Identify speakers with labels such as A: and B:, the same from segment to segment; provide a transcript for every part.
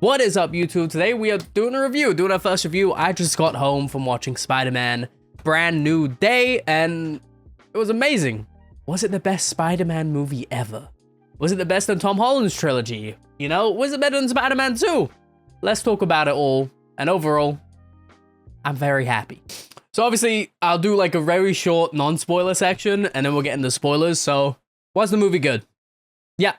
A: What is up, YouTube? Today we are doing a review, doing our first review. I just got home from watching Spider-Man Brand New Day, and it was amazing. Was it the best Spider-Man movie ever? Was it the best in Tom Holland's trilogy? You know, was it better than Spider-Man 2? Let's talk about it all, and overall, I'm very happy. So obviously, I'll do like a very short non-spoiler section, and then we'll get into spoilers. So, was the movie good? Yeah,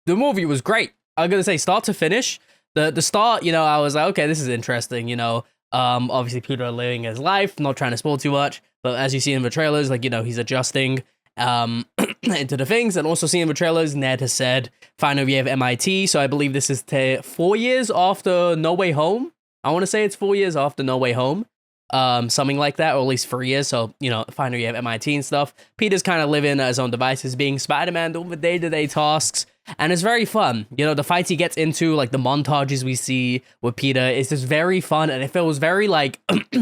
A: the movie was great. I'm gonna say start to finish. The start, you know, I was like, okay, this is interesting, you know. Obviously Peter living his life, not trying to spoil too much, but as you see in the trailers, like, you know, he's adjusting into the things, and also seeing the trailers, Ned has said final year of MIT, so I believe this is 4 years after No Way Home. I want to say it's 4 years after No Way Home. Something like that, or at least 3 years, so, you know, final year of MIT and stuff. Peter's kind of living his own devices, being Spider-Man, doing the day-to-day tasks, and it's very fun. You know, the fights he gets into, like the montages we see with Peter, is just very fun, and it feels very, like,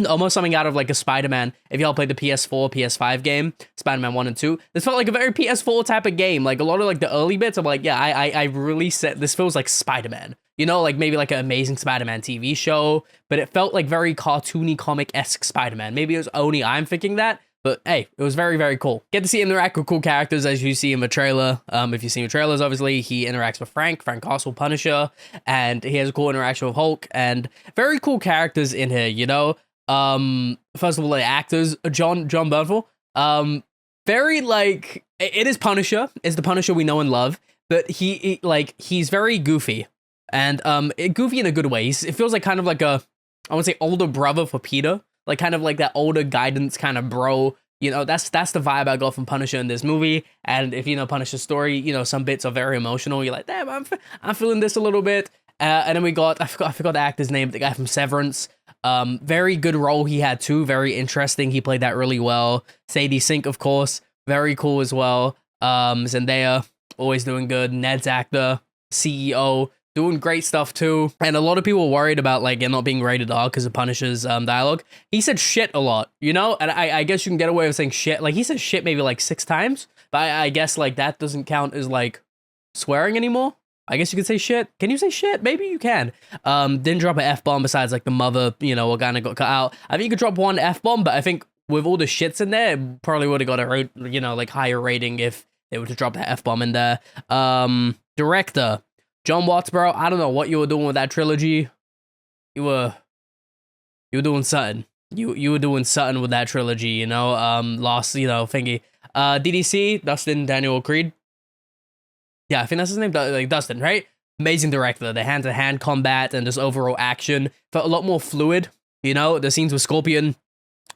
A: almost something out of, like, a Spider-Man. If y'all played the PS4, PS5 game, Spider-Man 1 and 2, this felt like a very PS4 type of game. Like, a lot of, like, the early bits, I'm like, yeah, I really said, this feels like Spider-Man. You know, like maybe like an Amazing Spider-Man TV show, but it felt like very cartoony, comic-esque Spider-Man. Maybe it was only I'm thinking that, but hey, it was very, very cool. Get to see him interact with cool characters, as you see in the trailer. If you've seen the trailers, obviously, he interacts with Frank Castle, Punisher, and he has a cool interaction with Hulk, and very cool characters in here, you know? First of all, the actors, John Bernthal, very, like, it is Punisher. It's the Punisher we know and love, but he's very goofy. And goofy in a good way. It feels like kind of like a, I want to say, older brother for Peter, like kind of like that older guidance kind of bro. You know, that's the vibe I got from Punisher in this movie. And if you know Punisher's story, you know, some bits are very emotional. You're like, damn, I'm feeling this a little bit. And then we got, I forgot the actor's name, the guy from Severance. Very good role he had too. Very interesting. He played that really well. Sadie Sink, of course, very cool as well. Zendaya, always doing good. Ned's actor, CEO. Doing great stuff too, and a lot of people were worried about like it not being rated R because of Punisher's dialogue. He said shit a lot, you know, and I guess you can get away with saying shit. Like he said shit maybe like 6 times, but I guess like that doesn't count as like swearing anymore. I guess you could say shit. Can you say shit? Maybe you can. Didn't drop an F-bomb besides like the mother, you know, what kind of got cut out. I think you could drop one F-bomb, but I think with all the shits in there, it probably would have got a, you know, like higher rating if they were to drop that F-bomb in there. Director John Watts, bro, I don't know what you were doing with that trilogy. You were doing something. You were doing something with that trilogy, you know. Lost, you know, thingy. DDC, Dustin Daniel Creed. Yeah, I think that's his name. Like Dustin, right? Amazing director. The hand-to-hand combat and just overall action felt a lot more fluid. You know, the scenes with Scorpion,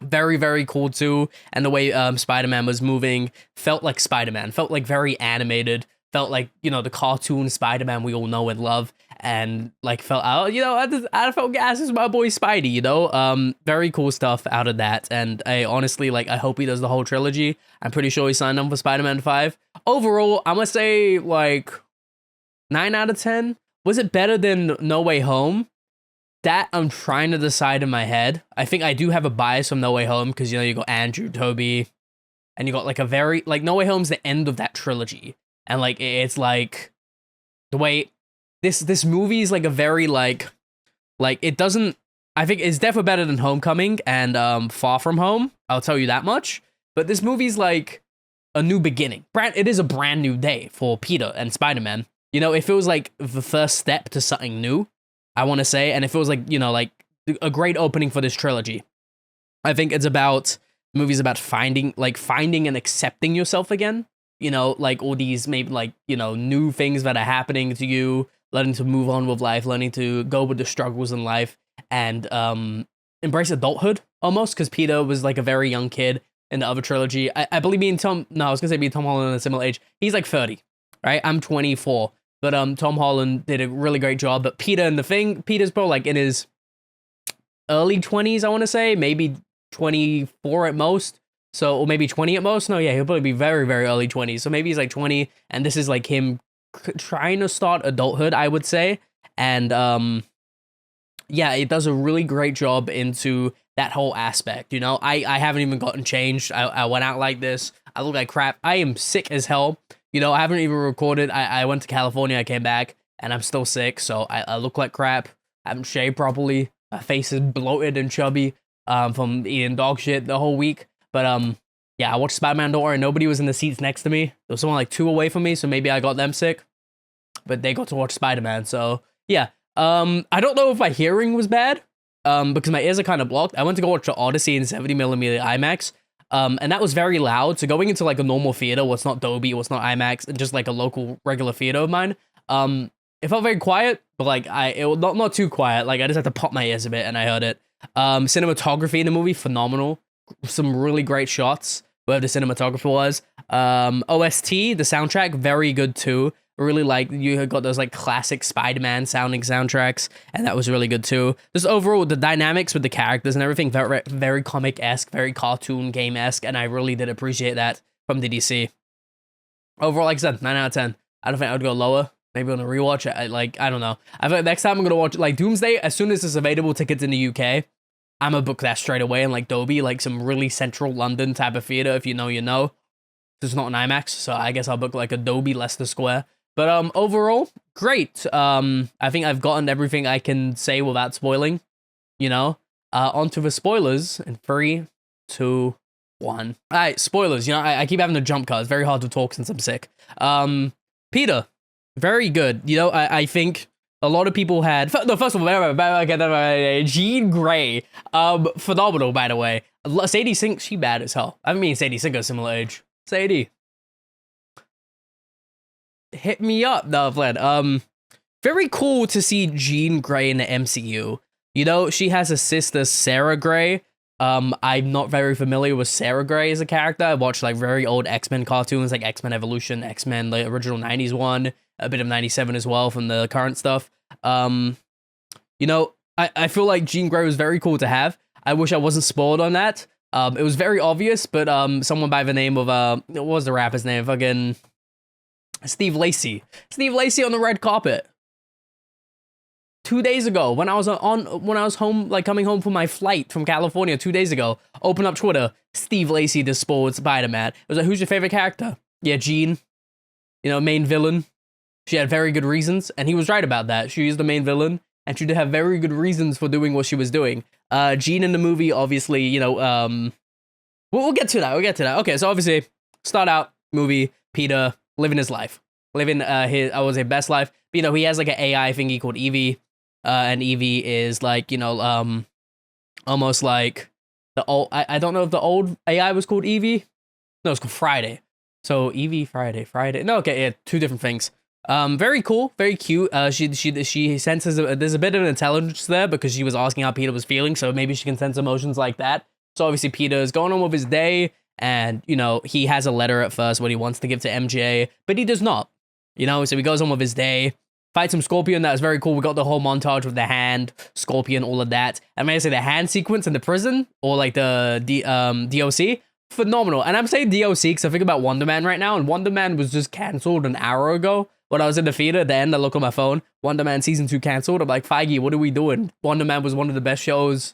A: very, very cool too. And the way Spider-Man was moving felt like Spider-Man. Felt like very animated. Felt like, you know, the cartoon Spider-Man we all know and love, and like felt out, you know, I felt gas as my boy Spidey, you know. Very cool stuff out of that, and I honestly, like, I hope he does the whole trilogy. I'm pretty sure he signed on for Spider-Man 5. Overall, I'm gonna say like 9 out of 10. Was it better than No Way Home? That I'm trying to decide in my head. I think I do have a bias from No Way Home because, you know, you got Andrew, Toby, and you got like a very, like, No Way Home's the end of that trilogy. And like it's like the way this movie is like a very like it doesn't, I think it's definitely better than Homecoming and Far From Home. I'll tell you that much. But this movie's like a new beginning. It is a brand new day for Peter and Spider-Man. You know, it feels like the first step to something new, I want to say, and it feels like, you know, like a great opening for this trilogy. I think it's about, the movie's about finding and accepting yourself again. You know, like all these maybe like, you know, new things that are happening to you, learning to move on with life, learning to go with the struggles in life, and embrace adulthood almost, because Peter was like a very young kid in the other trilogy. I believe me and Tom Holland are a similar age. He's like 30, right? I'm 24, but Tom Holland did a really great job. But Peter's probably like in his early 20s, I want to say, maybe 24 at most. So, or maybe 20 at most. No, yeah, he'll probably be very, very early 20s. So maybe he's like 20, and this is like him trying to start adulthood, I would say. And yeah, it does a really great job into that whole aspect. You know, I haven't even gotten changed. I went out like this. I look like crap. I am sick as hell. You know, I haven't even recorded. I went to California. I came back. and I'm still sick, so I look like crap. I haven't shaved properly. My face is bloated and chubby from eating dog shit the whole week. But yeah, I watched Spider-Man. Don't worry, nobody was in the seats next to me. There was someone like 2 away from me, so maybe I got them sick. But they got to watch Spider-Man, so yeah. I don't know if my hearing was bad, because my ears are kind of blocked. I went to go watch the Odyssey in 70mm IMAX, and that was very loud. So going into like a normal theater, what's not Dolby, what's not IMAX, and just like a local regular theater of mine, it felt very quiet, but like it was not too quiet. Like I just had to pop my ears a bit, and I heard it. Cinematography in the movie, phenomenal. Some really great shots, whoever the cinematographer was. OST, the soundtrack, very good too. Really like, you got those like classic Spider-Man sounding soundtracks, and that was really good too. Just overall, the dynamics with the characters and everything, very, very comic-esque, very cartoon game-esque, and I really did appreciate that from the DC. Overall, like I said, 9 out of 10. I don't think I would go lower. Maybe on a rewatch. I don't know. I think next time I'm gonna watch like Doomsday. As soon as it's available tickets in the UK, I'm gonna book that straight away in like Dolby, like some really central London type of theater. If you know, you know. It's not an IMAX, so I guess I'll book like a Dolby Leicester Square. But overall, great. I think I've gotten everything I can say without spoiling. You know. Onto the spoilers in 3, 2, 1. All right, spoilers. You know, I keep having to jump cut. It's very hard to talk since I'm sick. Peter. Very good. You know, I think a lot of people had... No, first of all, Jean Grey. Phenomenal, by the way. Sadie Sink, she bad as hell. I mean, Sadie Sink is similar age. Sadie. Hit me up. No, Vlad. Very cool to see Jean Grey in the MCU. You know, she has a sister, Sarah Grey. I'm not very familiar with Sarah Grey as a character. I watched like very old X-Men cartoons, like X-Men Evolution, X-Men, the original 90s one, a bit of 97 as well from the current stuff. You know, I feel like Jean Grey was very cool to have. I wish I wasn't spoiled on that. It was very obvious, but someone by the name of what was the rapper's name? Fucking Steve Lacy. Steve Lacy on the red carpet. 2 days ago, when I was home, like coming home from my flight from California 2 days ago, open up Twitter, Steve Lacy despoiled Spider-Man. It was like, who's your favorite character? Yeah, Jean. You know, main villain. She had very good reasons, and he was right about that. She is the main villain, and she did have very good reasons for doing what she was doing. Jean in the movie, obviously, you know, we'll get to that. We'll get to that. Okay, so obviously, start out movie, Peter living his life, living his, I would say, best life. But, you know, he has like an AI thingy called Evie. And Evie is like, you know, almost like the old, I don't know if the old AI was called Evie. No, it's called Friday. So Evie, Friday. No, okay, yeah, 2 different things. Very cool, very cute. She senses, there's a bit of intelligence there because she was asking how Peter was feeling. So maybe she can sense emotions like that. So obviously Peter is going on with his day. And, you know, he has a letter at first what he wants to give to MJ, but he does not, you know, so he goes on with his day. Fight some Scorpion, that was very cool. We got the whole montage with the hand, Scorpion, all of that. And may I say the hand sequence in the prison, or like the DOC, phenomenal. And I'm saying DOC because I think about Wonder Man right now, and Wonder Man was just cancelled an hour ago. When I was in the theater, at the end, I look on my phone, Wonder Man Season 2 cancelled. I'm like, Feige, what are we doing? Wonder Man was one of the best shows,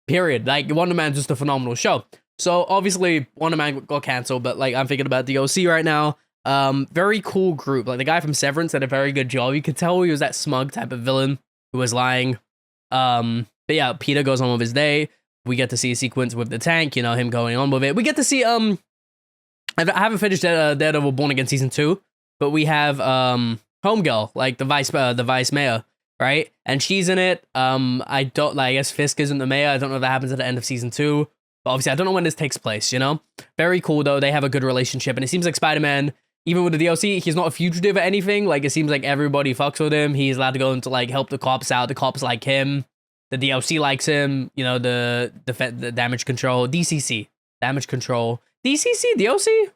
A: period. Like, Wonder Man's just a phenomenal show. So, obviously, Wonder Man got cancelled, but, like, I'm thinking about DOC right now. Very cool group. Like the guy from Severance did a very good job. You could tell he was that smug type of villain who was lying. But yeah, Peter goes on with his day. We get to see a sequence with the tank, you know, him going on with it. We get to see I haven't finished Daredevil Born Again Season 2, but we have Homegirl, like the vice mayor, right? And she's in it. I guess Fisk isn't the mayor. I don't know if that happens at the end of Season 2. But obviously I don't know when this takes place, you know? Very cool though. They have a good relationship, and it seems like Spider-Man, even with the DLC, he's not a fugitive or anything. Like, it seems like everybody fucks with him. He's allowed to go into, like, help the cops out. The cops like him. The DLC likes him. You know, the damage control. DCC. Damage control. DCC? DLC?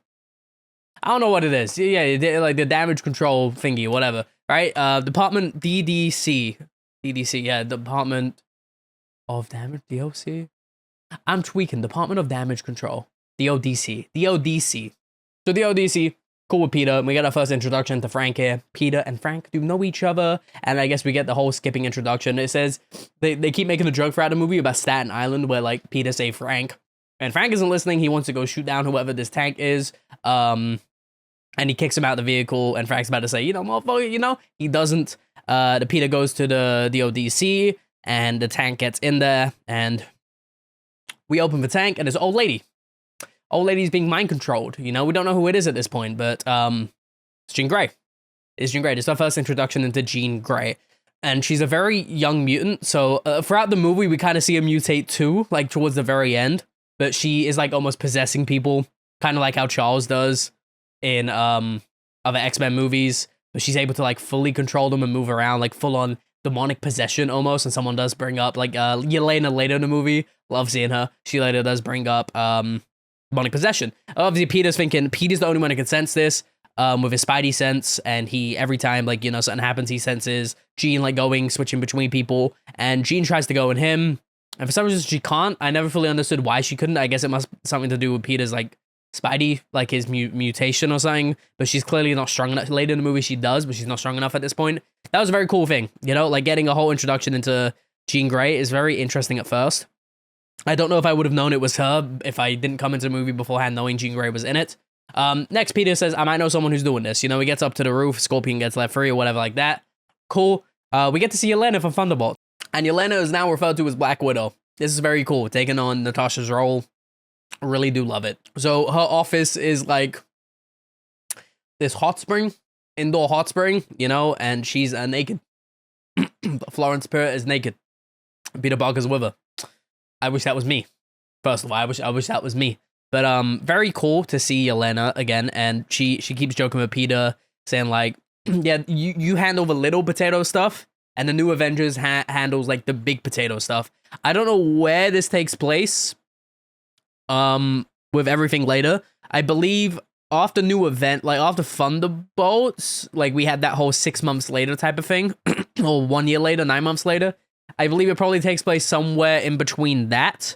A: I don't know what it is. Yeah, like, the damage control thingy, whatever. Right? Department DDC. DDC, yeah. Department of Damage? DOC? I'm tweaking. Department of Damage Control. DODC. DODC. So, the ODC... Cool with Peter. We get our first introduction to Frank here. Peter and Frank do know each other. And I guess we get the whole skipping introduction. It says they keep making a joke throughout the movie about Staten Island where like Peter say Frank. And Frank isn't listening. He wants to go shoot down whoever this tank is. and he kicks him out of the vehicle, and Frank's about to say, you know, motherfucker, you know, he doesn't. The Peter goes to the ODC, and the tank gets in there, and we open the tank, and there's an old lady. Old lady's being mind controlled. You know, we don't know who it is at this point, but it's Jean Grey. It's Jean Grey. It's our first introduction into Jean Grey. And she's a very young mutant, so throughout the movie, we kind of see her mutate too, like towards the very end. But she is like almost possessing people, kind of like how Charles does in other X-Men movies. But she's able to like fully control them and move around, like full on demonic possession almost. And someone does bring up like Yelena later in the movie. Love seeing her. She later does bring up demonic possession. Obviously, Peter's thinking Peter's the only one who can sense this with his Spidey sense, and he every time like, you know, something happens, he senses Jean like switching between people, and Jean tries to go in him, and for some reason she can't. I never fully understood why she couldn't. I guess it must something to do with Peter's like Spidey, like his mutation or something, but she's clearly not strong enough. Later in the movie she does, but she's not strong enough at this point. That was a very cool thing, you know, like getting a whole introduction into Jean Grey is very interesting at first. I don't know if I would have known it was her if I didn't come into the movie beforehand knowing Jean Grey was in it. Next, Peter says, I might know someone who's doing this. You know, he gets up to the roof, Scorpion gets let free or whatever like that. Cool. We get to see Yelena from Thunderbolt. And Yelena is now referred to as Black Widow. This is very cool, taking on Natasha's role. Really do love it. So her office is like this hot spring, indoor hot spring, you know, and she's naked. Florence Pugh is naked. Peter Parker's with her. I wish that was me. First of all, I wish that was me. But very cool to see Yelena again, and she keeps joking with Peter, saying like, yeah, you handle the little potato stuff, and the new Avengers handles like the big potato stuff. I don't know where this takes place. With everything later, I believe after new event, like after Thunderbolts, like we had that whole 6 months later type of thing, or 1 year later, 9 months later. I believe it probably takes place somewhere in between that.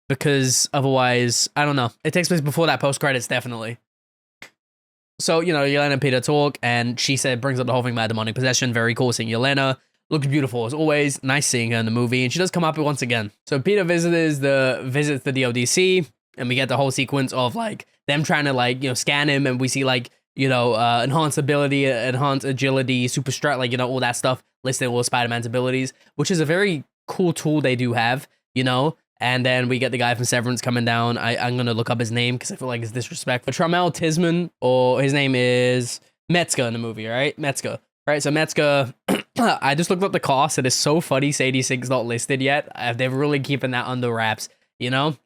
A: Because otherwise, I don't know. It takes place before that post-credits, definitely. So, you know, Yelena and Peter talk, and she brings up the whole thing about demonic possession. Very cool seeing Yelena. Looks beautiful as always. Nice seeing her in the movie, and she does come up once again. So Peter visits the ODC, and we get the whole sequence of like them trying to like, you know, scan him, and we see like, you know, enhanced ability, enhanced agility, super strength, like, you know, all that stuff listed all Spider-Man's abilities, which is a very cool tool they do have, you know. And then we get the guy from Severance coming down. I'm going to look up his name because I feel like it's disrespectful. Trammell Tisman, or his name is Metzger in the movie, right? Metzger. Right, so Metzger, I just looked up the cost. It is so funny Sadie Sink's not listed yet. They're really keeping that under wraps, you know?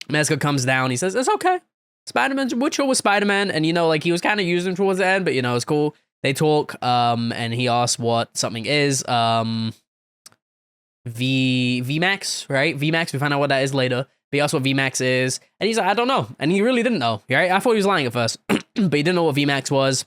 A: Metzger comes down. He says, it's okay. Spider-Man's Witcher was Spider-Man. And, you know, like he was kind of using towards the end, but, you know, it's cool. They talk, and he asks what something is. VMAX, right? VMAX, we find out what that is later. But he asked what VMAX is, and he's like, I don't know. And he really didn't know, right? I thought he was lying at first, but he didn't know what VMAX was.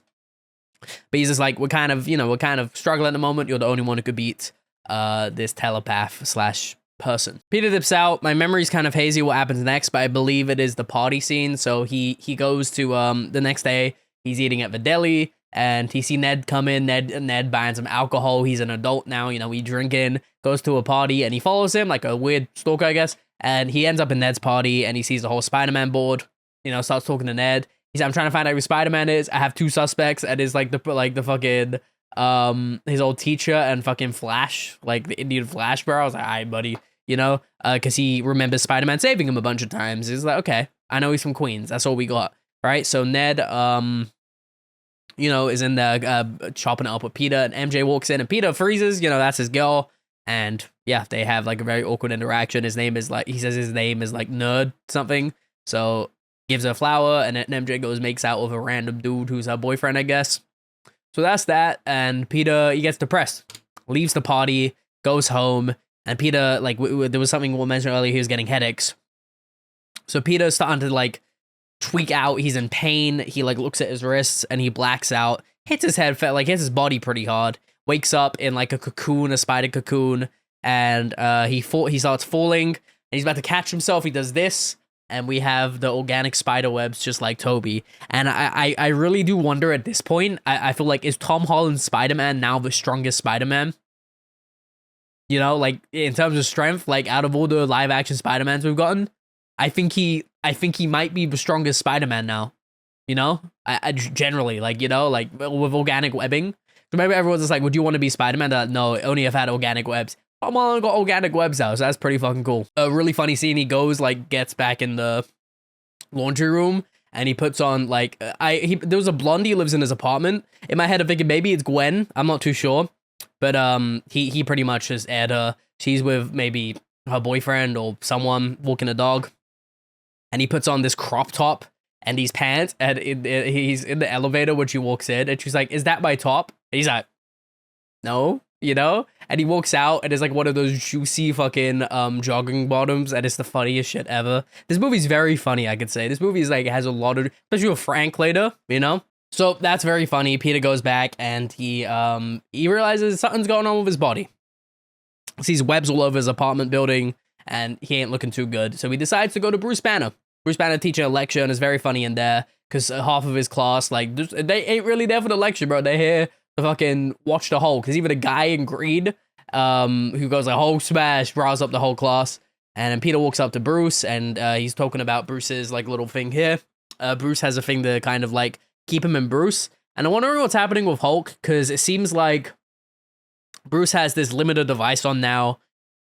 A: But he's just like, we're kind of struggling at the moment. You're the only one who could beat this telepath / person. Peter dips out. My memory's kind of hazy what happens next, but I believe it is the party scene. So he goes to the next day, he's eating at the deli, and he see Ned come in. Ned buying some alcohol. He's an adult now, you know, he drinking, goes to a party, and he follows him like a weird stalker, I guess. And he ends up in Ned's party, and he sees the whole Spider-Man board, you know, starts talking to Ned. He's like, I'm trying to find out who Spider-Man is. I have 2 suspects, and it's like the fucking his old teacher and fucking Flash, like the Indian Flash, bro. I was like, all right, buddy, you know, because he remembers Spider-Man saving him a bunch of times. He's like, okay, I know he's from Queens. That's all we got, right? So Ned, you know, is in there chopping it up with Peter, and MJ walks in, and Peter freezes. You know, that's his girl, and yeah, they have like a very awkward interaction. His name is like, he says his name is like Nerd something, so gives her a flower, and then MJ goes makes out with a random dude who's her boyfriend, I guess. So that's that, and Peter, he gets depressed, leaves the party, goes home, and Peter, like, there was something we'll mention earlier, he was getting headaches. So Peter's starting to, like, tweak out, he's in pain, he, like, looks at his wrists, and he blacks out, hits his head, like, hits his body pretty hard, wakes up in, like, a cocoon, a spider cocoon, and he starts falling, and he's about to catch himself, he does this, and we have the organic spider webs just like Toby. And I really do wonder at this point, I feel like, is Tom Holland's Spider-Man now the strongest Spider-Man? You know, like, in terms of strength, like, out of all the live-action Spider-Mans we've gotten, I think he might be the strongest Spider-Man now. You know, I generally like, you know, like with organic webbing. So maybe everyone's just like, would you want to be Spider-Man? No, only if I had organic webs. I'm all got organic webs now, so that's pretty fucking cool. A really funny scene. He goes like gets back in the laundry room and he puts on like there was a blondie who lives in his apartment. In my head, I'm thinking maybe it's Gwen. I'm not too sure, but he pretty much just aired her. She's with maybe her boyfriend or someone walking a dog, and he puts on this crop top and these pants, and he's in the elevator when she walks in, and she's like, "Is that my top?" And he's like, "No." You know, and he walks out and it's like one of those juicy fucking jogging bottoms, and it's the funniest shit ever. This movie's very funny, I could say. This movie is like has a lot of, especially with Frank later, you know. So that's very funny. Peter goes back and he realizes something's going on with his body. Sees webs all over his apartment building, and he ain't looking too good. So he decides to go to Bruce Banner. Bruce Banner teaching a lecture, and it's very funny in there because half of his class, like, they ain't really there for the lecture, bro. They're here to fucking watch the Hulk. Because even a guy in green, who goes like Hulk smash, riles up the whole class. And then Peter walks up to Bruce, and he's talking about Bruce's like little thing here. Bruce has a thing to kind of like keep him in Bruce. And I'm wondering what's happening with Hulk, because it seems like Bruce has this limited device on now,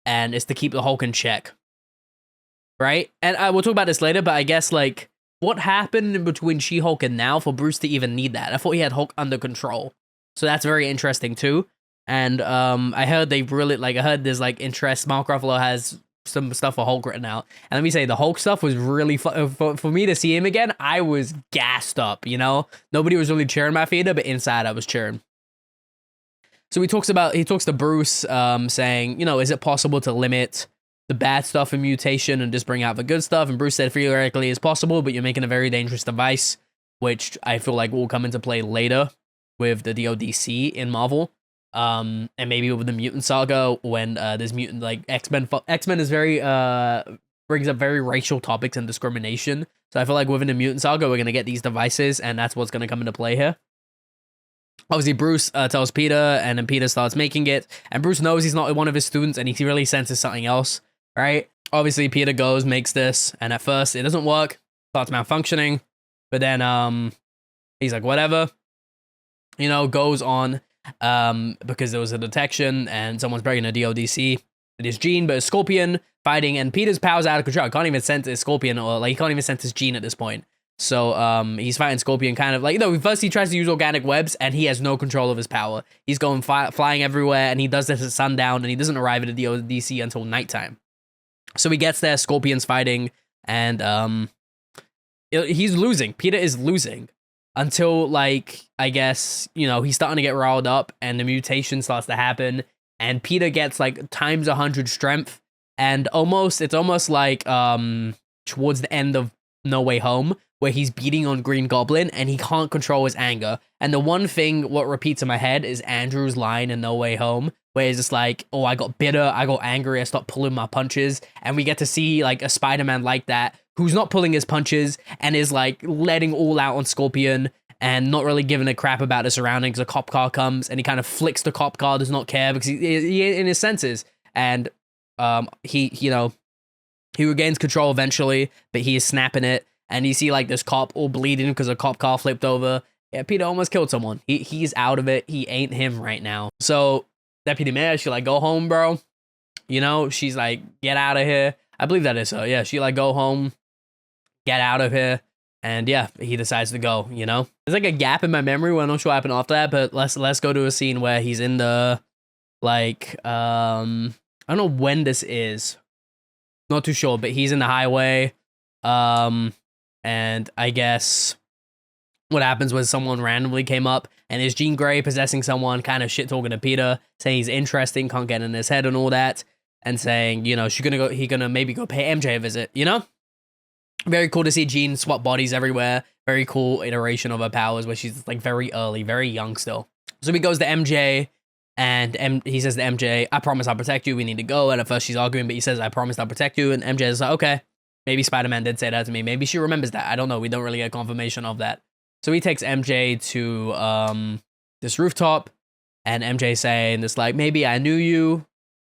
A: and it's to keep the Hulk in check. Right? And we'll talk about this later, but I guess like what happened in between She-Hulk and now for Bruce to even need that? I thought he had Hulk under control. So that's very interesting too. And I heard they really like, I heard there's like interest. Mark Ruffalo has some stuff for Hulk written out. And let me say, the Hulk stuff was really fun. For me to see him again, I was gassed up, you know? Nobody was really cheering my theater, but inside I was cheering. So he talks to Bruce saying, you know, is it possible to limit the bad stuff in mutation and just bring out the good stuff? And Bruce said theoretically it's possible, but you're making a very dangerous device, which I feel like will come into play later with the DODC in Marvel, and maybe with the mutant saga when there's mutant like X-Men is very brings up very racial topics and discrimination. So I feel like within the mutant saga we're gonna get these devices, and that's what's gonna come into play here. Obviously, Bruce tells Peter, and then Peter starts making it, and Bruce knows he's not one of his students, and he really senses something else, right? Obviously, Peter goes, makes this, and at first it doesn't work, starts malfunctioning, but then he's like, whatever. You know, goes on because there was a detection and someone's breaking a DODC. It is Jean, but it's Scorpion fighting, and Peter's power's out of control. I can't even sense his Scorpion, or like he can't even sense his Jean at this point. So he's fighting Scorpion kind of like, you know, first he tries to use organic webs and he has no control of his power. He's going flying everywhere, and he does this at sundown, and he doesn't arrive at the DODC until nighttime. So he gets there, Scorpion's fighting, and he's losing. Peter is losing. Until, like, I guess, you know, he's starting to get riled up and the mutation starts to happen. And Peter gets, like, times 100 strength. And it's almost like towards the end of No Way Home, where he's beating on Green Goblin and he can't control his anger. And the one thing what repeats in my head is Andrew's line in No Way Home, where he's just like, oh, I got bitter, I got angry, I stopped pulling my punches. And we get to see, like, a Spider-Man like that, who's not pulling his punches and is like letting all out on Scorpion and not really giving a crap about his surroundings. A cop car comes and he kind of flicks the cop car, does not care because he in his senses. And he regains control eventually, but he is snapping it. And you see like this cop all bleeding because a cop car flipped over. Yeah, Peter almost killed someone. He's out of it. He ain't him right now. So Deputy Mayor, she like, go home, bro. You know, she's like, get out of here. I believe that is her. Yeah, she like, go home. Get out of here. And yeah, he decides to go, you know? There's like a gap in my memory where I'm not sure what happened after that, but let's go to a scene where he's in the, like, I don't know when this is. Not too sure, but he's in the highway. And I guess what happens was someone randomly came up and is Jean Grey possessing someone, kind of shit talking to Peter, saying he's interesting, can't get in his head and all that, and saying, you know, he gonna maybe go pay MJ a visit, you know? Very cool to see Jean swap bodies everywhere. Very cool iteration of her powers where she's like very early, very young still. So he goes to MJ and he says to MJ, I promise I'll protect you. We need to go. And at first she's arguing, but he says, I promise I'll protect you. And MJ is like, okay, maybe Spider-Man did say that to me. Maybe she remembers that. I don't know. We don't really get confirmation of that. So he takes MJ to this rooftop, and MJ saying this like, maybe I knew you.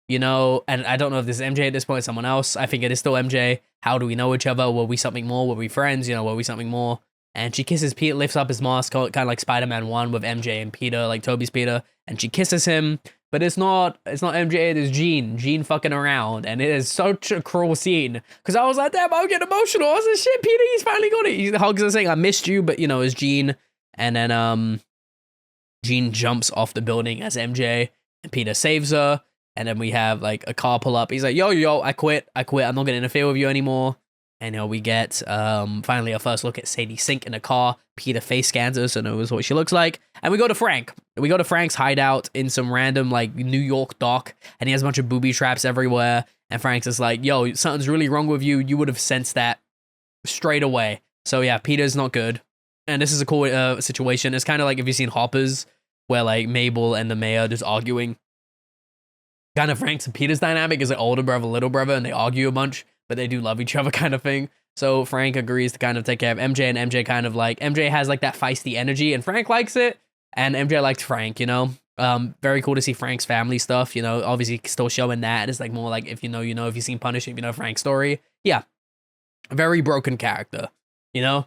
A: you know, and I don't know if this is MJ at this point, someone else. I think it is still MJ. How do we know each other? Were we something more? Were we friends? You know, were we something more? And she kisses Peter, lifts up his mask, kind of like Spider-Man 1 with MJ and Peter, like Toby's Peter, and she kisses him. But it's not MJ, it is Jean fucking around, and it is such a cruel scene. Because I was like, damn, I'm getting emotional. I was like, shit, Peter, he's finally got it. He hugs her saying, I missed you, but you know, it's Jean. And then Jean jumps off the building as MJ, and Peter saves her. And then we have like a car pull up. He's like, yo, I quit. I'm not gonna interfere with you anymore. And you know, we get finally our first look at Sadie Sink in a car. Peter face scans her so knows what she looks like. And we go to Frank. We go to Frank's hideout in some random like New York dock, and he has a bunch of booby traps everywhere. And Frank's just like, yo, something's really wrong with you. You would have sensed that straight away. So yeah, Peter's not good. And this is a cool situation. It's kind of like if you've seen Hoppers, where like Mabel and the mayor just arguing. Kind of Frank's and Peter's dynamic is like older brother, little brother, and they argue a bunch, but they do love each other kind of thing. So Frank agrees to kind of take care of MJ, and MJ kind of like, MJ has like that feisty energy, and Frank likes it, and MJ likes Frank, you know? Very cool to see Frank's family stuff, you know, obviously still showing that. It's like more like, if you know, you know, if you've seen Punisher, if you know Frank's story. Yeah. Very broken character, you know?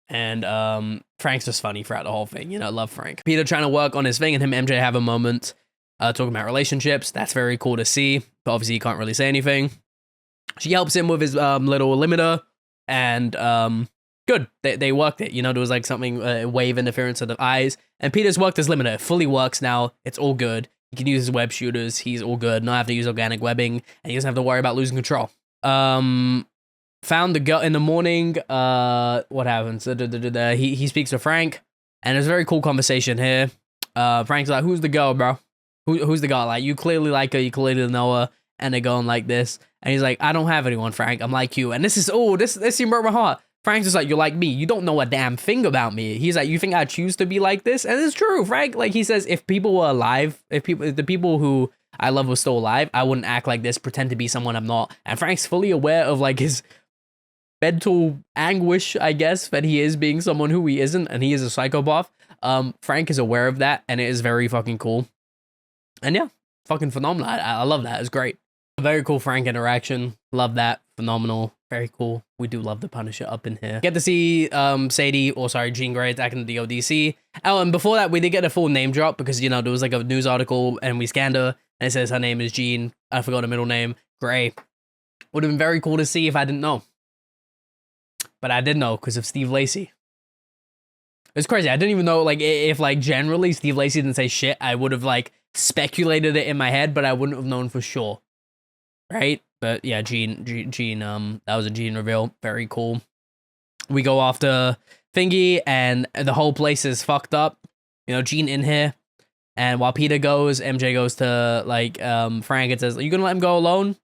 A: And Frank's just funny throughout the whole thing, you know, I love Frank. Peter trying to work on his thing, and him and MJ have a moment talking about relationships. That's very cool to see, but obviously he can't really say anything. She helps him with his little limiter, and good. They worked it. You know, there was like something, wave interference of the eyes, and Peter's worked his limiter. It fully works now. It's all good. He can use his web shooters. He's all good. Not have to use organic webbing, and he doesn't have to worry about losing control. Found the girl in the morning. What happens? He speaks to Frank, and there's a very cool conversation here. Frank's like, "Who's the girl, bro? Who's the girl? Like, you clearly like her. You clearly know her." And they're going like this, and he's like, "I don't have anyone, Frank. I'm like you." And this scene broke my heart. Frank's just like, "You're like me. You don't know a damn thing about me." He's like, "You think I choose to be like this?" And it's true, Frank. Like he says, if people were alive, if the people who I love were still alive, I wouldn't act like this, pretend to be someone I'm not. And Frank's fully aware of like his mental anguish, I guess, that he is being someone who he isn't, and he is a psychopath. Frank is aware of that, and it is very fucking cool. And yeah, fucking phenomenal. I love that. It's great. Very cool Frank interaction. Love that. Phenomenal. Very cool. We do love the Punisher up in here. Get to see Jean Grey attacking the DODC. Oh, and before that, we did get a full name drop because, you know, there was like a news article and we scanned her and it says her name is Jean. I forgot her middle name. Grey. Would have been very cool to see if I didn't know. But I did know because of Steve Lacy. It's crazy. I didn't even know, like, if, like, generally Steve Lacy didn't say shit, I would have, like, speculated it in my head, but I wouldn't have known for sure. Right? But, yeah, Jean, that was a Jean reveal. Very cool. We go after Thingy, and the whole place is fucked up. You know, Jean in here. And while Peter goes, MJ goes to, like, Frank and says, "Are you gonna let him go alone?"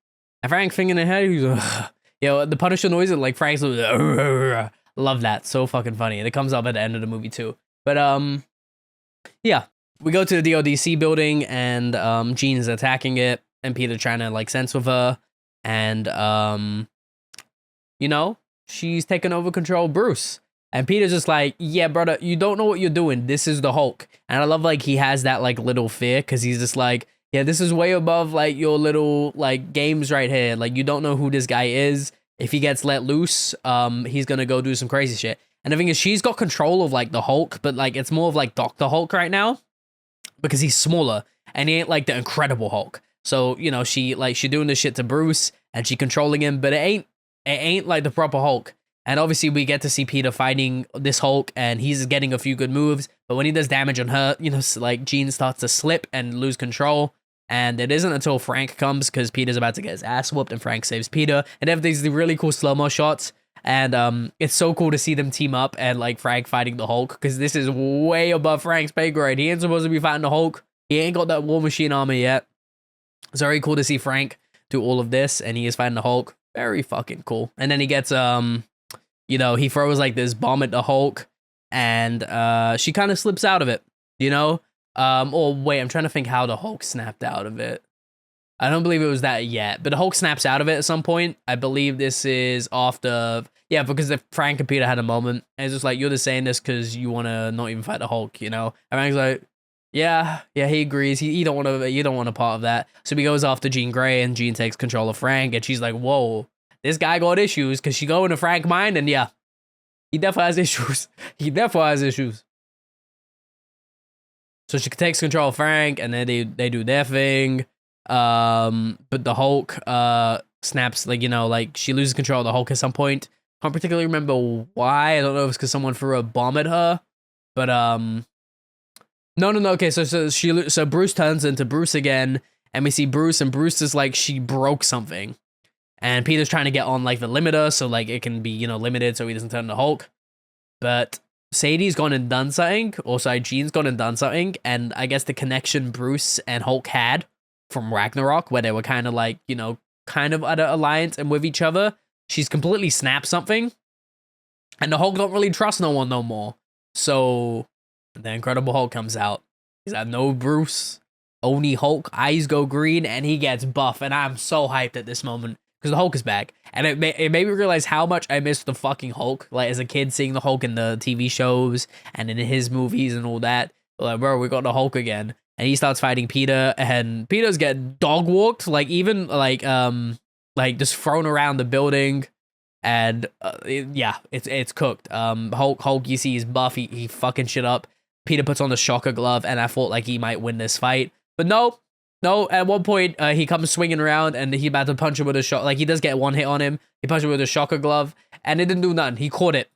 A: And Frank thinking in her, he's like, you know, the Punisher noise, like, Frank's like, love that. So fucking funny. And it comes up at the end of the movie, too. But, yeah. We go to the DODC building, and, Jean is attacking it, and Peter trying to, like, sense with her. And, you know, she's taking over control of Bruce. And Peter's just like, "Yeah, brother, you don't know what you're doing. This is the Hulk." And I love, like, he has that, like, little fear, because he's just like, "Yeah, this is way above, like, your little, like, games right here. Like, you don't know who this guy is. If he gets let loose, he's gonna go do some crazy shit." And the thing is, she's got control of, like, the Hulk, but, like, it's more of, like, Dr. Hulk right now, because he's smaller, and he ain't, like, the Incredible Hulk. So, you know, she doing this shit to Bruce, and she controlling him, but it ain't like the proper Hulk. And obviously we get to see Peter fighting this Hulk, and he's getting a few good moves, but when he does damage on her, you know, like, Jean starts to slip and lose control, and it isn't until Frank comes, because Peter's about to get his ass whooped, and Frank saves Peter, and they have these really cool slow-mo shots, and it's so cool to see them team up, and, like, Frank fighting the Hulk, because this is way above Frank's pay grade. He ain't supposed to be fighting the Hulk. He ain't got that War Machine armor yet. It's very cool to see Frank do all of this, and he is fighting the Hulk. Very fucking cool. And then he gets, you know, he throws, like, this bomb at the Hulk, and she kind of slips out of it, you know? Or wait, I'm trying to think how the Hulk snapped out of it. I don't believe it was that yet, but the Hulk snaps out of it at some point. I believe this is after, yeah, because if Frank and Peter had a moment, and it's just like, "You're just saying this because you want to not even fight the Hulk," you know? And Frank's like, Yeah, he agrees. He don't want to. You don't want a part of that. So he goes after Jean Grey, and Jean takes control of Frank, and she's like, "Whoa, this guy got issues." Because she go into Frank's mind, and yeah, he definitely has issues. He definitely has issues. So she takes control of Frank, and then they do their thing. But the Hulk snaps, like, you know, like she loses control of the Hulk at some point. Can't particularly remember why. I don't know if it's because someone threw a bomb at her, but no. Okay, so Bruce turns into Bruce again, and we see Bruce, and Bruce is like, she broke something, and Peter's trying to get on like the limiter so like it can be, you know, limited so he doesn't turn into Hulk. But Sadie's gone and done something, or sorry, Jean's gone and done something, and I guess the connection Bruce and Hulk had from Ragnarok, where they were kind of like, you know, kind of at an alliance and with each other, she's completely snapped something, and the Hulk don't really trust no one no more. So the Incredible Hulk comes out. He's like, no Bruce, only Hulk. Eyes go green, and he gets buff, and I'm so hyped at this moment because the Hulk is back, and it made me realize how much I missed the fucking Hulk. Like as a kid, seeing the Hulk in the TV shows and in his movies and all that. Like, bro, we got the Hulk again, and he starts fighting Peter, and Peter's getting dog walked, like even like just thrown around the building. And yeah, it's cooked. Hulk, you see, he's buff. He fucking shit up. Peter puts on the shocker glove, and I thought like he might win this fight, but no. At one point, he comes swinging around, and he about to punch him with a shot. Like he does get one hit on him. He punches him with a shocker glove, and it didn't do nothing. He caught it,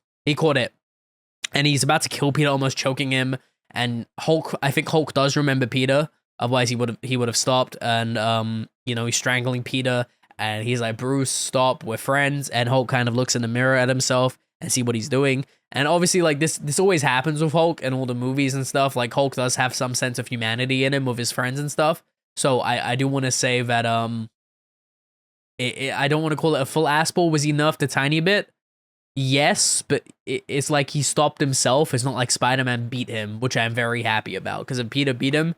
A: and he's about to kill Peter, almost choking him. And I think Hulk does remember Peter. Otherwise, he would have stopped. And you know, he's strangling Peter, and he's like, Bruce, stop, we're friends. And Hulk kind of looks in the mirror at himself and see what he's doing. And obviously, like this always happens with Hulk and all the movies and stuff. Like Hulk does have some sense of humanity in him with his friends and stuff. So I do want to say that I don't want to call it a full ass ball. Was he nerfed a tiny bit? Yes, but it's like he stopped himself. It's not like Spider-Man beat him, which I'm very happy about. Because if Peter beat him,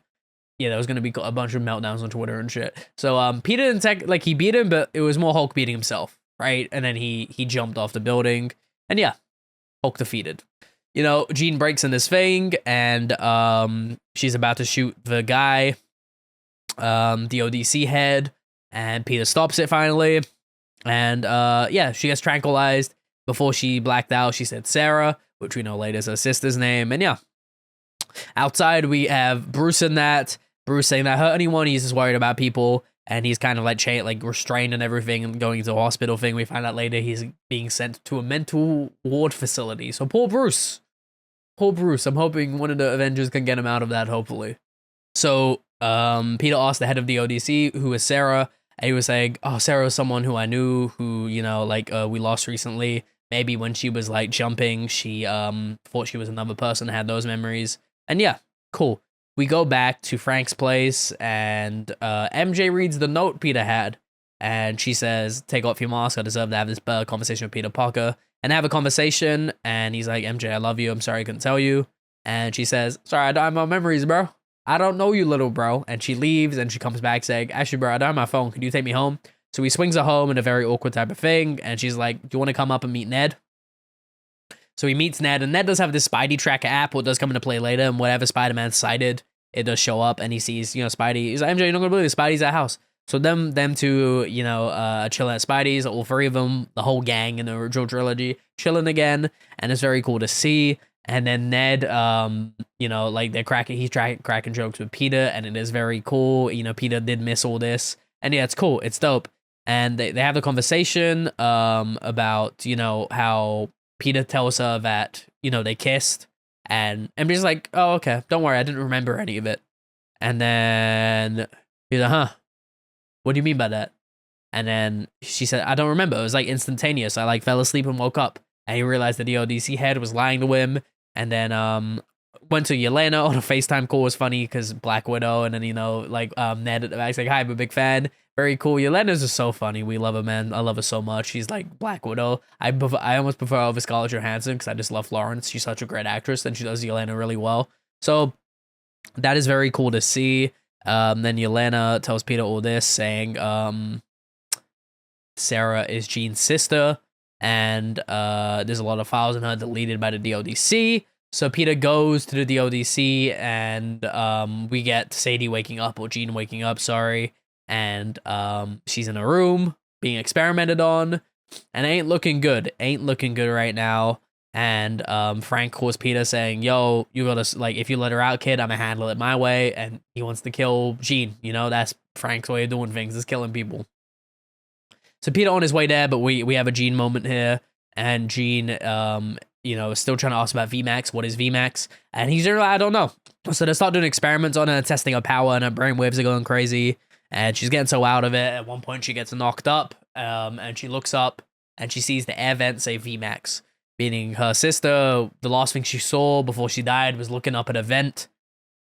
A: yeah, there was gonna be a bunch of meltdowns on Twitter and shit. So Peter didn't like he beat him, but it was more Hulk beating himself, right? And then he jumped off the building, and yeah, Hulk defeated. You know, Jean breaks in this thing, and she's about to shoot the guy, the ODC head, and Peter stops it finally, and yeah, she gets tranquilized. Before she blacked out, she said Sarah, which we know later is her sister's name, and yeah. Outside, we have Bruce in that. Bruce saying that hurt anyone. He's just worried about people, and he's kind of like restrained and everything, and going to a hospital thing. We find out later he's being sent to a mental ward facility. So poor Bruce. Poor Bruce. I'm hoping one of the Avengers can get him out of that, hopefully. So Peter asked the head of the ODC, who is Sarah, and he was saying, oh, Sarah was someone who I knew, who, you know, like we lost recently. Maybe when she was like jumping, she thought she was another person, had those memories. And yeah, cool. We go back to Frank's place, and MJ reads the note Peter had, and she says, take off your mask, I deserve to have this conversation with Peter Parker. And they have a conversation, and he's like, MJ, I love you, I'm sorry I couldn't tell you. And she says, sorry, I don't have my memories, bro. I don't know you, little bro. And she leaves, and she comes back saying, actually, bro, I don't have my phone, can you take me home? So he swings her home in a very awkward type of thing, and she's like, do you want to come up and meet Ned? So he meets Ned, and Ned does have this Spidey tracker app, what does come into play later, and whatever Spider-Man sighted, it does show up, and he sees, you know, Spidey. He's like, MJ, you're not gonna believe it, Spidey's at house. So them two, you know, chilling at Spidey's, all three of them, the whole gang in the original trilogy, chilling again, and it's very cool to see. And then Ned, you know, like he's cracking jokes with Peter, and it is very cool. You know, Peter did miss all this, and yeah, it's cool, it's dope. And they have the conversation about, you know, how Peter tells her that, you know, they kissed, and MJ's like, oh, okay, don't worry, I didn't remember any of it. And then he's like, huh, what do you mean by that? And then she said, I don't remember, it was like instantaneous, I like fell asleep and woke up, and he realized that the ODC head was lying to him. And then went to Yelena on a FaceTime call. Was funny because Black Widow, and then, you know, like Ned at the back's like, hi, I'm a big fan. Very cool. Yelena's just so funny. We love her, man. I love her so much. She's like Black Widow. I almost prefer her over Scarlett Johansson because I just love Florence. She's such a great actress, and she does Yelena really well. So that is very cool to see. Then Yelena tells Peter all this, saying Sarah is Jean's sister, and there's a lot of files in her deleted by the DODC. So Peter goes to the ODC, and we get Sadie waking up, or Jean waking up, sorry, and she's in a room being experimented on, and ain't looking good. Ain't looking good right now. And Frank calls Peter saying, "Yo, you gotta, like, if you let her out, kid, I'm gonna handle it my way." And he wants to kill Jean. You know, that's Frank's way of doing things, is killing people. So Peter on his way there, but we have a Jean moment here, and Jean, you know, is still trying to ask about VMAX. What is VMAX? And he's like, I don't know. So they start doing experiments on her, testing her power, and her brainwaves are going crazy, and she's getting so out of it. At one point, she gets knocked up, and she looks up, and she sees the air vent say VMAX, meaning her sister, the last thing she saw before she died was looking up at a vent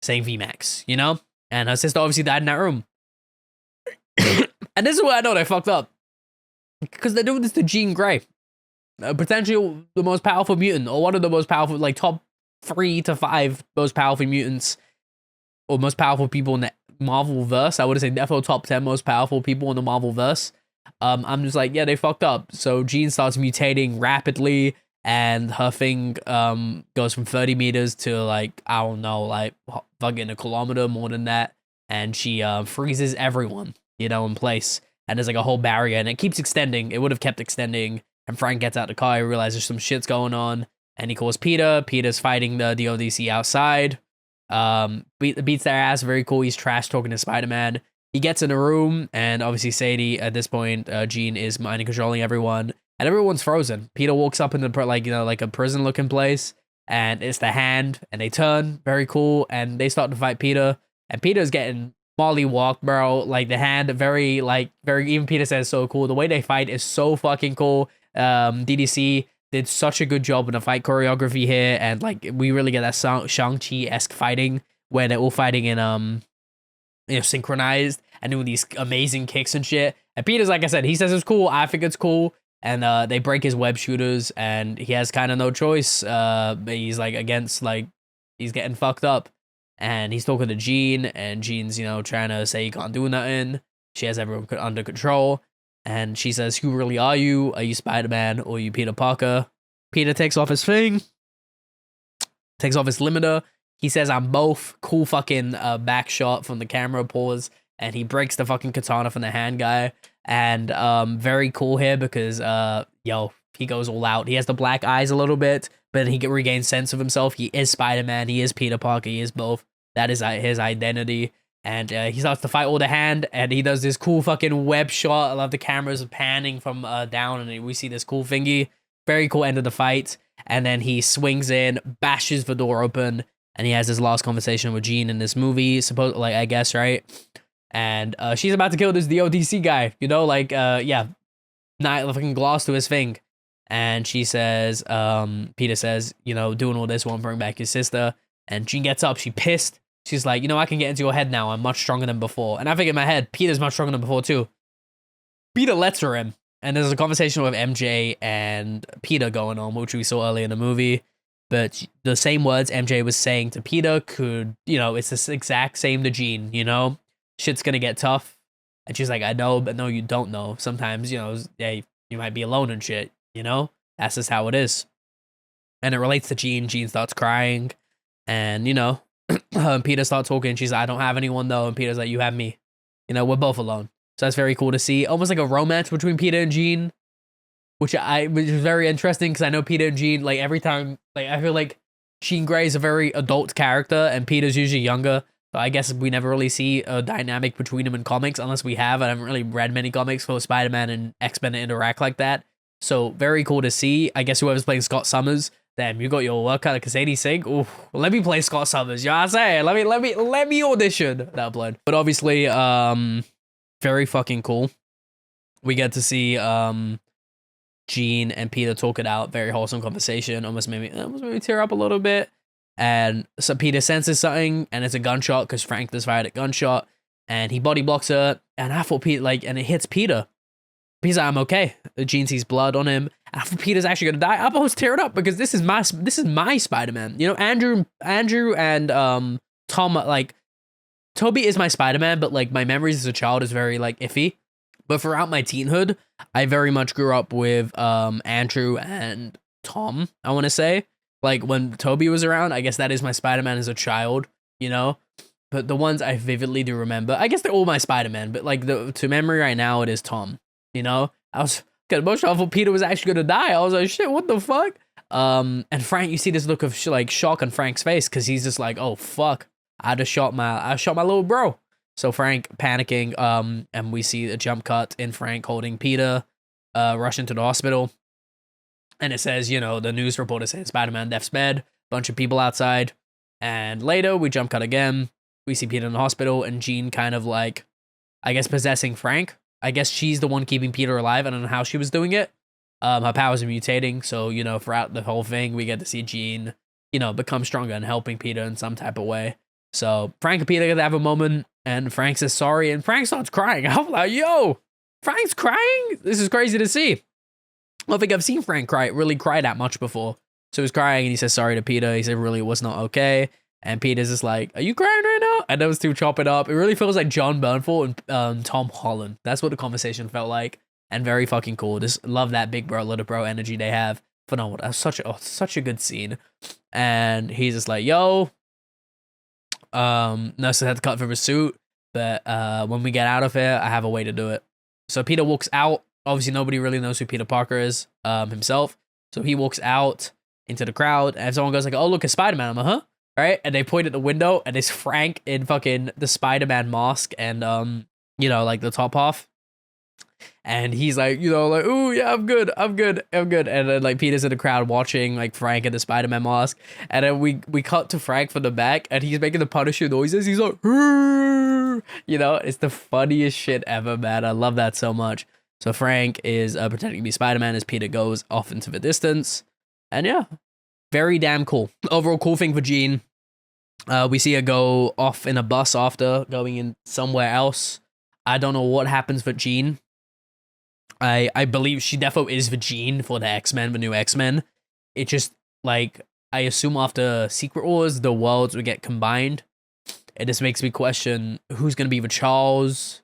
A: saying VMAX, you know? And her sister obviously died in that room. And this is where I know they fucked up. Because they're doing this to Jean Grey. Potentially the most powerful mutant, or one of the most powerful, like, top 3 to 5 most powerful mutants, or most powerful people in the Marvel verse. I would say definitely top 10 most powerful people in the Marvel verse. I'm just like, yeah, they fucked up. So Jean starts mutating rapidly, and her thing goes from 30 meters to, like, I don't know, like fucking a kilometer, more than that. And she freezes everyone, you know, in place. And there's like a whole barrier, and it keeps extending. It would have kept extending. And Frank gets out the car. He realizes some shit's going on, and he calls Peter. Peter's fighting the ODC outside. Beats their ass. Very cool. He's trash talking to Spider-Man. He gets in a room, and obviously Sadie, at this point, Jean is mind controlling everyone, and everyone's frozen. Peter walks up in the, like, you know, like a prison looking place, and it's the Hand, and they turn. Very cool. And they start to fight Peter, and Peter's getting Molly walk, bro. Like, the Hand, very, even Peter says so cool. The way they fight is so fucking cool. DDC did such a good job in the fight choreography here, and, like, we really get that Shang-Chi-esque fighting, where they're all fighting in, you know, synchronized, and doing these amazing kicks and shit. And Peter's, like I said, he says it's cool. I think it's cool. And they break his web shooters, and he has kind of no choice. He's, like, against, like, he's getting fucked up. And he's talking to Jean, and Jean's, you know, trying to say he can't do nothing. She has everyone under control. And she says, who really are you? Are you Spider-Man, or are you Peter Parker? Peter takes off his thing. Takes off his limiter. He says, I'm both. Cool fucking back shot from the camera pause. And he breaks the fucking katana from the Hand guy. And very cool here, because, yo, he goes all out. He has the black eyes a little bit, but he regains sense of himself. He is Spider-Man. He is Peter Parker. He is both. That is his identity. And he starts to fight all the Hand, and he does this cool fucking web shot. I love the cameras panning from down, and we see this cool thingy. Very cool end of the fight. And then he swings in, bashes the door open, and he has his last conversation with Jean in this movie, I guess, right? And she's about to kill the ODC guy, you know, like, yeah, not fucking gloss to his thing. And she says, Peter says, you know, doing all this won't bring back your sister. And Jean gets up, she pissed. She's like, you know, I can get into your head now. I'm much stronger than before. And I think in my head, Peter's much stronger than before too. Peter lets her in. And there's a conversation with MJ and Peter going on, which we saw earlier in the movie. But the same words MJ was saying to Peter could, you know, it's the exact same to Jean, you know? Shit's gonna get tough. And she's like, I know, but no, you don't know. Sometimes, you know, yeah, you might be alone and shit, you know? That's just how it is. And it relates to Jean. Jean starts crying. And, you know, Peter starts talking. She's like, I don't have anyone, though. And Peter's like, you have me. You know, we're both alone. So that's very cool to see. Almost like a romance between Peter and Jean. Which is very interesting, because I know Peter and Jean, like, every time, like, I feel like Jean Grey is a very adult character, and Peter's usually younger. So I guess we never really see a dynamic between them in comics, unless we have. I haven't really read many comics for Spider-Man and X-Men to interact like that. So very cool to see. I guess whoever's playing Scott Summers, damn, you got your work out of Sadie Sink. Ooh, let me play Scott Summers. You know what I'm saying? Let me audition that blood. But obviously, very fucking cool. We get to see Jean and Peter talk it out. Very wholesome conversation. Almost made me tear up a little bit. And so Peter senses something, and it's a gunshot, because Frank just fired a gunshot, and he body blocks her. And I thought Peter, like, and it hits Peter. He's like, I'm okay. Jean sees blood on him. And I thought Peter's actually gonna die. I was tearing up, because this is my Spider-Man. You know, Andrew and Tom, like, Toby is my Spider-Man, but, like, my memories as a child is very, like, iffy. But throughout my teenhood, I very much grew up with Andrew and Tom, I want to say. Like when Toby was around, I guess that is my Spider-Man as a child, you know? But the ones I vividly do remember, I guess they're all my Spider-Man, but like to memory right now, it is Tom, you know? I was getting emotional. I thought Peter was actually gonna die. I was like, shit, what the fuck? And Frank, you see this look of like shock on Frank's face because he's just like, oh fuck, I shot my little bro. So Frank panicking, and we see a jump cut in Frank holding Peter, rushing to the hospital. And it says, you know, the news reporter saying Spider-Man death's bed, bunch of people outside. And later we jump cut again. We see Peter in the hospital and Jean kind of like, I guess, possessing Frank. I guess she's the one keeping Peter alive. I don't know how she was doing it. Her powers are mutating. So, you know, throughout the whole thing, we get to see Jean, you know, become stronger and helping Peter in some type of way. So Frank and Peter get to have a moment and Frank says sorry and Frank starts crying. I'm like, yo, Frank's crying? This is crazy to see. I don't think I've seen Frank really cry that much before. So he's crying and he says sorry to Peter. He said really was not okay. And Peter's just like, are you crying right now? And those two chop it up. It really feels like John Bernthal and Tom Holland. That's what the conversation felt like. And very fucking cool. Just love that big bro, little bro energy they have. Phenomenal. That was such a good scene. And he's just like, yo. Nurse had to cut for his suit. But when we get out of here, I have a way to do it. So Peter walks out. Obviously, nobody really knows who Peter Parker is himself. So he walks out into the crowd. And someone goes like, oh, look, it's Spider-Man. I'm like, huh? Right? And they point at the window. And it's Frank in fucking the Spider-Man mask. And, you know, like the top half. And he's like, you know, like, ooh, yeah, I'm good. And then like Peter's in the crowd watching like Frank in the Spider-Man mask. And then we cut to Frank from the back and he's making the Punisher noises. He's like, "Hurr!" You know, it's the funniest shit ever, man. I love that so much. So Frank is pretending to be Spider-Man as Peter goes off into the distance. And yeah, very damn cool. Overall cool thing for Jean. We see her go off in a bus after going in somewhere else. I don't know what happens with Jean. I believe she defo is the Jean for the X-Men, the new X-Men. It just, like, I assume after Secret Wars, the worlds would get combined. It just makes me question who's going to be the Charles,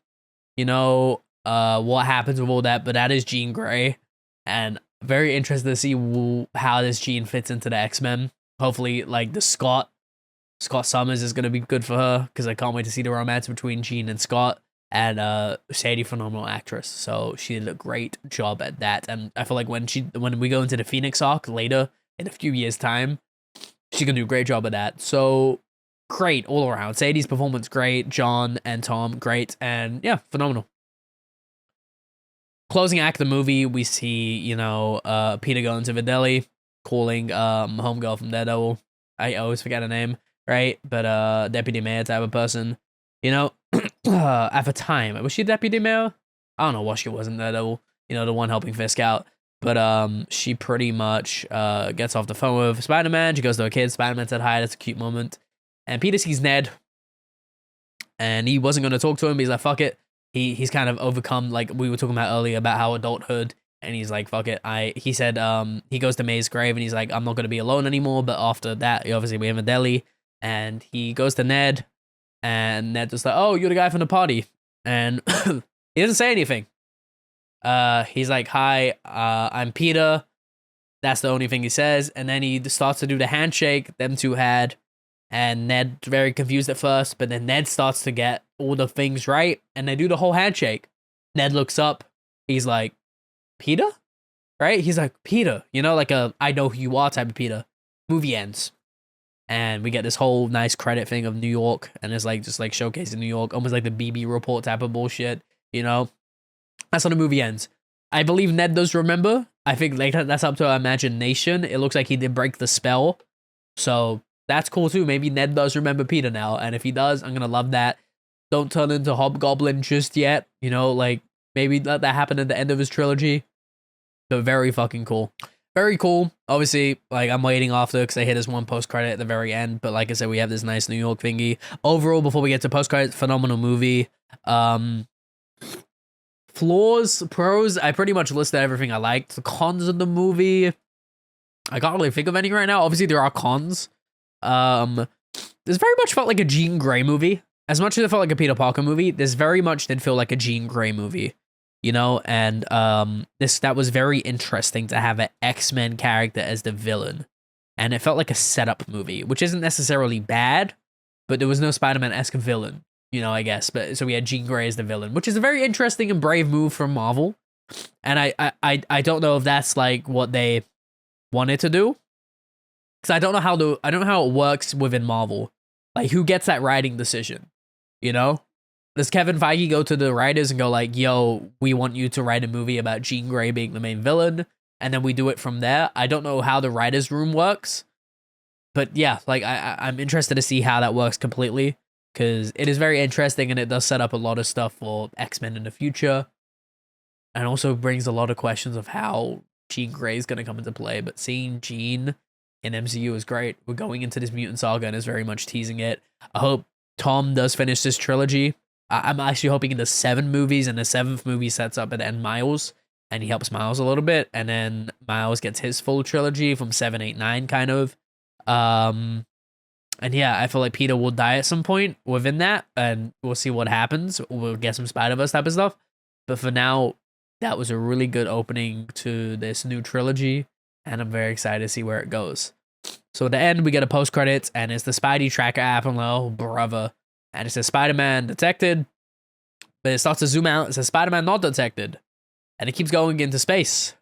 A: you know, what happens with all that. But that is Jean Grey. And very interested to see how this Jean fits into the X-Men. Hopefully, like, the Scott Summers is going to be good for her. Because I can't wait to see the romance between Jean and Scott. And Sadie, phenomenal actress, so she did a great job at that. And I feel like when we go into the Phoenix arc later in a few years' time, she can do a great job of that. So great all around. Sadie's performance great, John and Tom great, and yeah, phenomenal. Closing act of the movie, we see, you know, Peter going to the deli, calling homegirl from Daredevil. I always forget her name, right? But deputy mayor type of person, you know. At the time, was she deputy mayor? I don't know what she was in Daredevil, you know, the one helping Fisk out. But she pretty much gets off the phone with Spider-Man. She goes to her kids. Spider-Man said hi. That's a cute moment. And Peter sees Ned, and he wasn't going to talk to him. He's like, fuck it. He's kind of overcome, like we were talking about earlier, about how adulthood. And he's like, fuck it. He said he goes to May's grave, and he's like, I'm not going to be alone anymore. But after that, obviously we have a deli, and he goes to Ned. And Ned's just like, oh, you're the guy from the party. And he doesn't say anything. He's like, hi, I'm Peter. That's the only thing he says. And then he starts to do the handshake them two had. And Ned's very confused at first. But then Ned starts to get all the things right. And they do the whole handshake. Ned looks up. He's like, Peter? Right? He's like, Peter. You know, like a I know who you are type of Peter. Movie ends. And we get this whole nice credit thing of New York. And it's like, just like showcasing New York. Almost like the BB report type of bullshit. You know? That's how the movie ends. I believe Ned does remember. I think like that's up to our imagination. It looks like he did break the spell. So that's cool too. Maybe Ned does remember Peter now. And if he does, I'm going to love that. Don't turn into Hobgoblin just yet. You know, like maybe let that happen at the end of his trilogy. But very fucking cool. Very cool. Obviously, like, I'm waiting after because they hit us one post-credit at the very end. But like I said, we have this nice New York thingy. Overall, before we get to post-credit, phenomenal movie. Flaws, pros, I pretty much listed everything I liked. The cons of the movie, I can't really think of any right now. Obviously, there are cons. This very much felt like a Jean Grey movie. As much as it felt like a Peter Parker movie, this very much did feel like a Jean Grey movie. You know, and that was very interesting to have an X-Men character as the villain. and it felt like a setup movie, which isn't necessarily bad, but there was no Spider-Man-esque villain, you know, I guess. But so we had Jean Grey as the villain, which is a very interesting and brave move from Marvel. And I don't know if that's like what they wanted to do, because I don't know how it works within Marvel. Like, who gets that writing decision? You know, does Kevin Feige go to the writers and go like, "Yo, we want you to write a movie about Jean Grey being the main villain," and then we do it from there? I don't know how the writers' room works, but yeah, like I'm interested to see how that works completely, because it is very interesting and it does set up a lot of stuff for X-Men in the future, and also brings a lot of questions of how Jean Grey is going to come into play. But seeing Jean in MCU is great. We're going into this mutant saga and is very much teasing it. I hope Tom does finish this trilogy. I'm actually hoping in the 7 movies, and the 7th movie sets up at the end Miles, and he helps Miles a little bit, and then Miles gets his full trilogy from 7, 8, 9, kind of. And yeah, I feel like Peter will die at some point within that, and we'll see what happens. We'll get some Spider-Verse type of stuff. But for now, that was a really good opening to this new trilogy, and I'm very excited to see where it goes. So at the end, we get a post-credits, and it's the Spidey tracker app, and oh, brother. And it says Spider-Man detected, but it starts to zoom out. It says Spider-Man not detected, and it keeps going into space.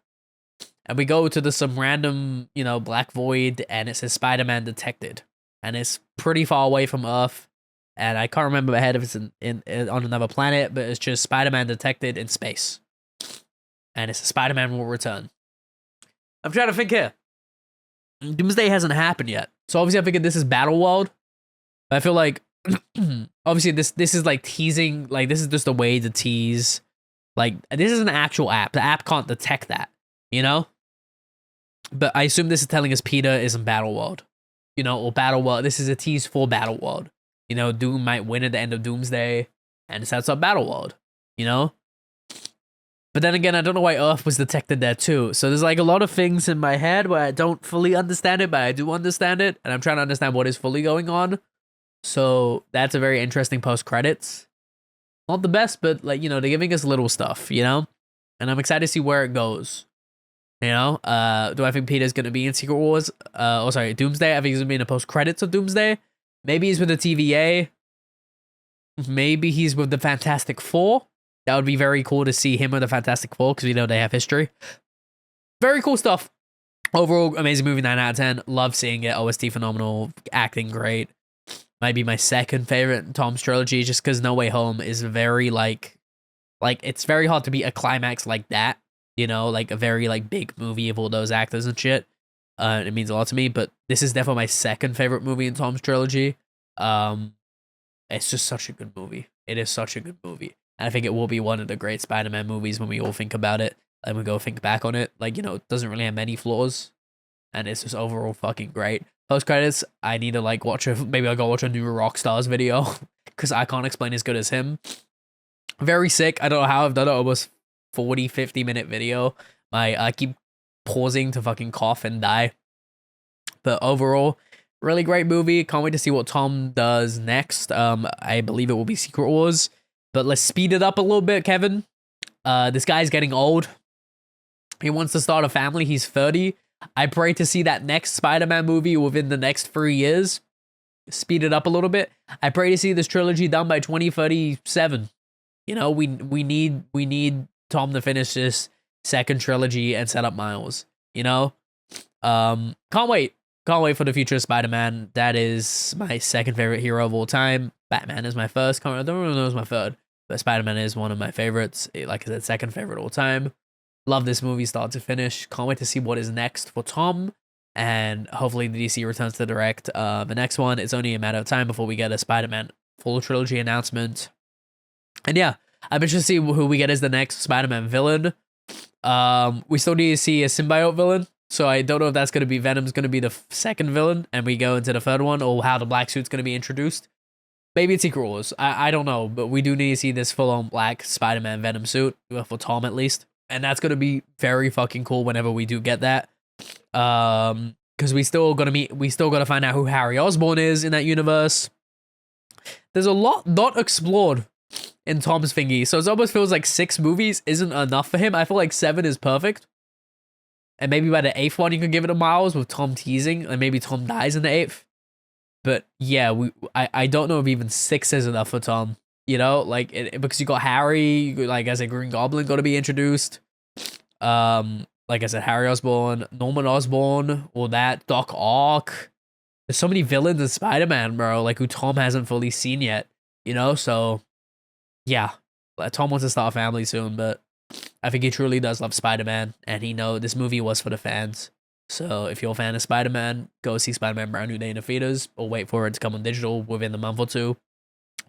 A: And we go to some random, you know, black void, and it says Spider-Man detected, and it's pretty far away from Earth. And I can't remember ahead if it's in on another planet, but it's just Spider-Man detected in space, and it's a Spider-Man will return. I'm trying to think here. Doomsday hasn't happened yet, so obviously I figured this is Battle World. But I feel like obviously this is like teasing, like this is just a way to tease. Like, this is an actual app. The app can't detect that, you know? But I assume this is telling us Peter is in Battle World, you know, or Battle World. This is a tease for Battle World. You know, Doom might win at the end of Doomsday, and it sets up Battle World, you know? But then again, I don't know why Earth was detected there too. So there's like a lot of things in my head where I don't fully understand it, but I do understand it. And I'm trying to understand what is fully going on. So that's a very interesting post-credits. Not the best, but like, you know, they're giving us little stuff, you know? And I'm excited to see where it goes. You know? Do I think Peter's going to be in Secret Wars? Doomsday. I think he's going to be in the post-credits of Doomsday. Maybe he's with the TVA. Maybe he's with the Fantastic Four. That would be very cool to see him with the Fantastic Four, because we know they have history. Very cool stuff. Overall, amazing movie, 9 out of 10. Love seeing it. OST phenomenal. Acting great. Might be my second favorite in Tom's trilogy, just because No Way Home is very like it's very hard to beat a climax like that. You know, like a very like big movie of all those actors and shit. It means a lot to me, but this is definitely my second favorite movie in Tom's trilogy. It's just such a good movie. It is such a good movie. And I think it will be one of the great Spider-Man movies when we all think about it and we go think back on it. Like, you know, it doesn't really have many flaws, and it's just overall fucking great. Post credits, I need to like maybe I'll go watch a new Rockstars video, because I can't explain as good as him. Very sick. I don't know how I've done it. Almost 40-50 minute video. I keep pausing to fucking cough and die. But overall, really great movie. Can't wait to see what Tom does next. I believe it will be Secret Wars. But let's speed it up a little bit, Kevin. This guy's getting old. He wants to start a family. He's 30. I pray to see that next Spider-Man movie within the next 3 years. Speed it up a little bit. I pray to see this trilogy done by 2037. You know, we need Tom to finish this second trilogy and set up Miles. You know? Can't wait. Can't wait for the future of Spider-Man. That is my second favorite hero of all time. Batman is my first. I don't really know who's my third, but Spider-Man is one of my favorites. Like I said, second favorite all time. Love this movie start to finish. Can't wait to see what is next for Tom. And hopefully the DC returns to direct. The next one, it's only a matter of time before we get a Spider-Man full trilogy announcement. And yeah, I'm interested to see who we get as the next Spider-Man villain. We still need to see a symbiote villain. So I don't know if that's going to be Venom's going to be the second villain and we go into the third one, or how the black suit's going to be introduced. Maybe it's Secret Wars. I don't know, but we do need to see this full-on black Spider-Man Venom suit, for Tom at least. And that's going to be very fucking cool whenever we do get that. Because we still got to find out who Harry Osborn is in that universe. There's a lot not explored in Tom's thingy, so it almost feels like 6 movies isn't enough for him. I feel like 7 is perfect. And maybe by the 8th one, you could give it a Miles with Tom teasing, and maybe Tom dies in the 8th. But yeah, I don't know if even 6 is enough for Tom. You know, like because you got Harry, like as a Green Goblin, got to be introduced. Like I said, Harry Osborn, Norman Osborn, all that, Doc Ock. There's so many villains in Spider-Man, bro, like who Tom hasn't fully seen yet. You know, so yeah, Tom wants to start a family soon, but I think he truly does love Spider-Man, and he know this movie was for the fans. So if you're a fan of Spider-Man, go see Spider-Man Brand New Day in the theaters, or wait for it to come on digital within the month or two.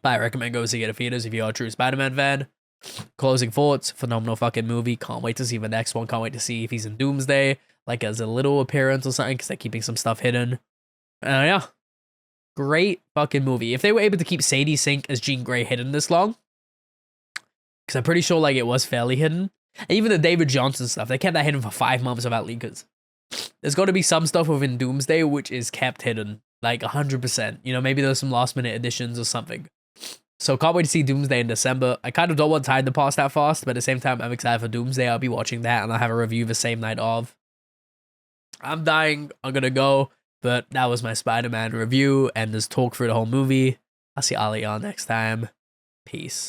A: But I recommend go see it in the theaters if you're a true Spider-Man fan. Closing thoughts, phenomenal fucking movie. Can't wait to see the next one. Can't wait to see if he's in Doomsday, like as a little appearance or something, because they're keeping some stuff hidden. Yeah, great fucking movie. If they were able to keep Sadie Sink as Jean Grey hidden this long, because I'm pretty sure like it was fairly hidden. And even the David Johnson stuff, they kept that hidden for 5 months without leakers. There's got to be some stuff within Doomsday which is kept hidden, like 100%. You know, maybe there's some last minute additions or something. So can't wait to see Doomsday in December. I kind of don't want Time to pass that fast, but at the same time, I'm excited for Doomsday. I'll be watching that, and I'll have a review the same night of. I'm dying. I'm gonna go, but that was my Spider-Man review and this talk through the whole movie. I'll see all of y'all next time. Peace.